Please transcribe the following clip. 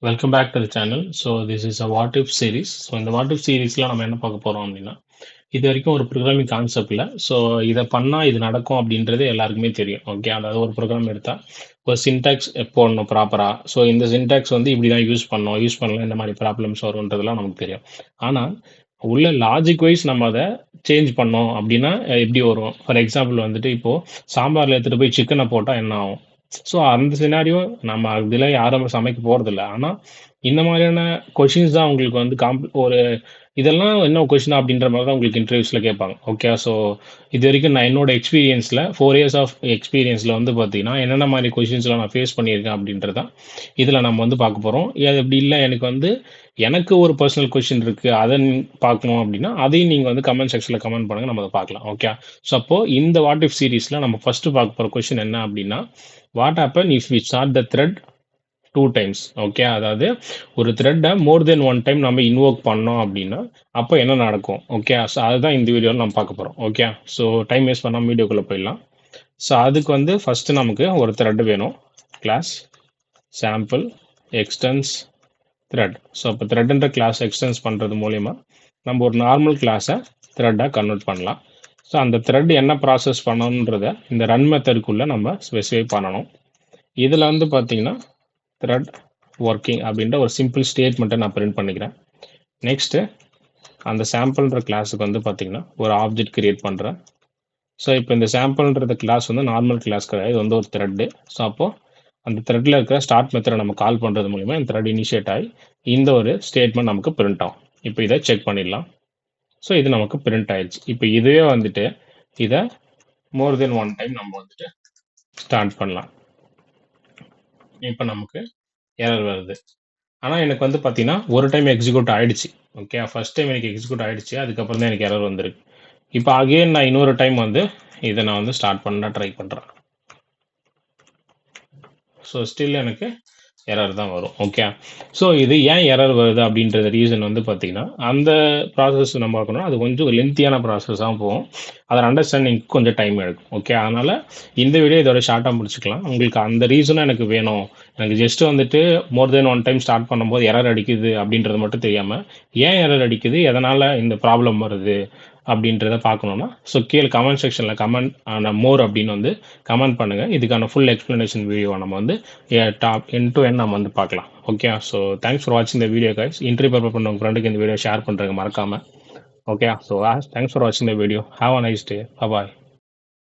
Welcome back to the channel. So this is a what if series. So இந்த what if சீரீஸ்ல நம்ம என்ன பார்க்க போறோம் அப்படின்னா, இது வரைக்கும் ஒரு ப்ரோக்ராமிங் கான்செப்ட்ல ஸோ இதை பண்ணா இது நடக்கும் அப்படின்றது எல்லாருக்குமே தெரியும். ஓகே, அதாவது ஒரு ப்ரோக்ராம் எடுத்தா ஒரு சின்டாக்ஸ் போடணும் ப்ராப்பரா. ஸோ இந்த சின்டாக்ஸ் வந்து இப்படி தான் யூஸ் பண்ணணும், யூஸ் பண்ணலாம் இந்த மாதிரி ப்ராப்ளம்ஸ் வரும்ன்றதெல்லாம் நமக்கு தெரியும். ஆனா உள்ள லாஜிக் வைஸ் நம்ம அதை சேஞ்ச் பண்ணோம் அப்படின்னா எப்படி வரும்? ஃபார் எக்ஸாம்பிள் வந்துட்டு இப்போ சாம்பார்ல எடுத்துட்டு போய் சிக்கனை போட்டா என்ன ஆகும்? ஸோ அந்த சினாரியோ நம்ம அதில் யாரும் சமைக்க போறதில்ல. ஆனா இந்த மாதிரியான கொஷின்ஸ் தான் உங்களுக்கு வந்து ஒரு இதெல்லாம் என்ன கொஷின் அப்படின்ற மாதிரி தான் உங்களுக்கு இன்டர்வியூஸ்ல கேட்பாங்க. ஓகே, ஸோ இது வரைக்கும் நான் என்னோட எக்ஸ்பீரியன்ஸ்ல 4 இயர்ஸ் ஆஃப் எக்ஸ்பீரியன்ஸ்ல வந்து பார்த்தீங்கன்னா என்னென்ன மாதிரி கொஷின்ஸ்லாம் நான் ஃபேஸ் பண்ணியிருக்கேன் அப்படின்றது தான் இதில் நம்ம வந்து பார்க்க போகிறோம். அது அப்படி இல்லை எனக்கு ஒரு பர்சனல் கொஷின் இருக்கு, அதை பார்க்கணும் அப்படின்னா அதையும் நீங்கள் வந்து கமெண்ட் செக்ஷனில் கமெண்ட் பண்ணுங்க, நம்ம அதை பார்க்கலாம். ஓகே, ஸோ அப்போ இந்த வாட் இஃப் சீரீஸில் நம்ம ஃபர்ஸ்ட் பார்க்க போகிற கொஷின் என்ன அப்படின்னா, what happen if we start the thread 2 times. Okay, அதாவது ஒரு த்ரெட்டை மோர் தென் 1 time நம்ம இன்வோக் பண்ணோம் அப்படின்னா அப்போ என்ன நடக்கும்? ஓகே, ஸோ அதுதான் இந்த வீடியோவில் நம்ம பார்க்க போகிறோம். ஓகே, ஸோ டைம் வேஸ்ட் பண்ணாமல் வீடியோக்குள்ளே போயிடலாம். ஸோ அதுக்கு வந்து ஃபர்ஸ்ட் நமக்கு ஒரு த்ரெட் வேணும். Class sample extends thread. So இப்போ த்ரெட்ன்ற கிளாஸ் எக்ஸ்டென்ஸ் பண்ணுறது மூலிமா நம்ம ஒரு நார்மல் கிளாஸை த்ரெட்டாக கன்வெர்ட் பண்ணலாம். ஸோ அந்த த்ரெட் என்ன ப்ராசஸ் பண்ணணுன்றதை இந்த ரன் மெத்தடுக்குள்ளே நம்ம ஸ்பெசிஃபை பண்ணணும். இதில் வந்து பார்த்தீங்கன்னா த்ரெட் ஒர்க்கிங் அப்படின்ற ஒரு சிம்பிள் ஸ்டேட்மெண்ட்டை நான் பிரிண்ட் பண்ணிக்கிறேன். நெக்ஸ்ட்டு அந்த சாம்பிள்ன்ற கிளாஸுக்கு வந்து பார்த்தீங்கன்னா ஒரு ஆப்ஜெக்ட் கிரியேட் பண்ணுறேன். ஸோ இப்போ இந்த சாம்பிள்ன்றது கிளாஸ் வந்து நார்மல் கிளாஸ் கிடையாது, இது வந்து ஒரு த்ரெட்டு. ஸோ அப்போது அந்த த்ரெட்டில் இருக்கிற ஸ்டார்ட் மெத்தடை நம்ம கால் பண்ணுறது மூலிமா இந்த த்ரெட் இனிஷியேட் ஆகி இந்த ஒரு ஸ்டேட்மெண்ட் நமக்கு பிரிண்ட் ஆகும். இப்போ இதை செக் பண்ணிடலாம். ஸோ இது நமக்கு பிரிண்ட் ஆயிடுச்சு. இப்போ இதுவே வந்துட்டு இதை மோர் தென் 1 time நம்ம வந்துட்டு ஸ்டார்ட் பண்ணலாம். இப்போ நமக்கு எரர் வருது. ஆனால் எனக்கு வந்து பார்த்தீங்கன்னா ஒரு டைம் எக்ஸிக்யூட் ஆயிடுச்சு. ஓகே, ஃபர்ஸ்ட் டைம் எனக்கு எக்ஸிக்யூட் ஆயிடுச்சு, அதுக்கப்புறம் தான் எனக்கு எரர் வந்திருக்கு. இப்போ அகெயின் நான் இன்னொரு டைம் வந்து இதை நான் வந்து ஸ்டார்ட் பண்ண ட்ரை பண்ணுறேன். ஸோ ஸ்டில் எனக்கு எரர் தான் வரும். ஓகே, ஸோ இது ஏன் எரர் வருது அப்படின்றது ரீசன் வந்து பார்த்தீங்கன்னா அந்த ப்ராசஸ் நம்ம பார்க்கணும், அது கொஞ்சம் லென்த்தியான ப்ராசஸாக போகும், அதை அண்டர்ஸ்டாண்டிங் கொஞ்சம் டைம் எடுக்கும். ஓகே, அதனால் இந்த வீடியோ இதோட ஷார்ட்டாக முடிச்சுக்கலாம். உங்களுக்கு அந்த ரீசனும் எனக்கு வேணும், எனக்கு ஜஸ்ட் வந்துட்டு மோர் தென் 1 time ஸ்டார்ட் பண்ணும்போது எரர் அடிக்குது அப்படின்றது மட்டும் தெரியாமல் ஏன் எரர் அடிக்குது, எதனால் இந்த ப்ராப்ளம் வருது அப்படின்றத பார்க்கணுன்னா ஸோ கீழே கமெண்ட் செக்ஷனில் கமெண்ட் மோர் அப்படின்னு வந்து கமெண்ட் பண்ணுங்கள். இதுக்கான ஃபுல் எக்ஸ்ப்ளனேஷன் வீடியோ நம்ம வந்து டாப் என் டு என் நம்ம வந்து பார்க்கலாம். ஓகே, ஸோ தேங்க்ஸ் ஃபார் வாட்சிங் the video guys. Interview prepare பண்ண உங்கள் ஃப்ரெண்டுக்கு இந்த வீடியோ ஷேர் பண்ணுறேங்க மறக்காமல். ஓகே, ஸோ தேங்க்ஸ் ஃபார் வாட்சிங் the video. Have a nice day. Bye.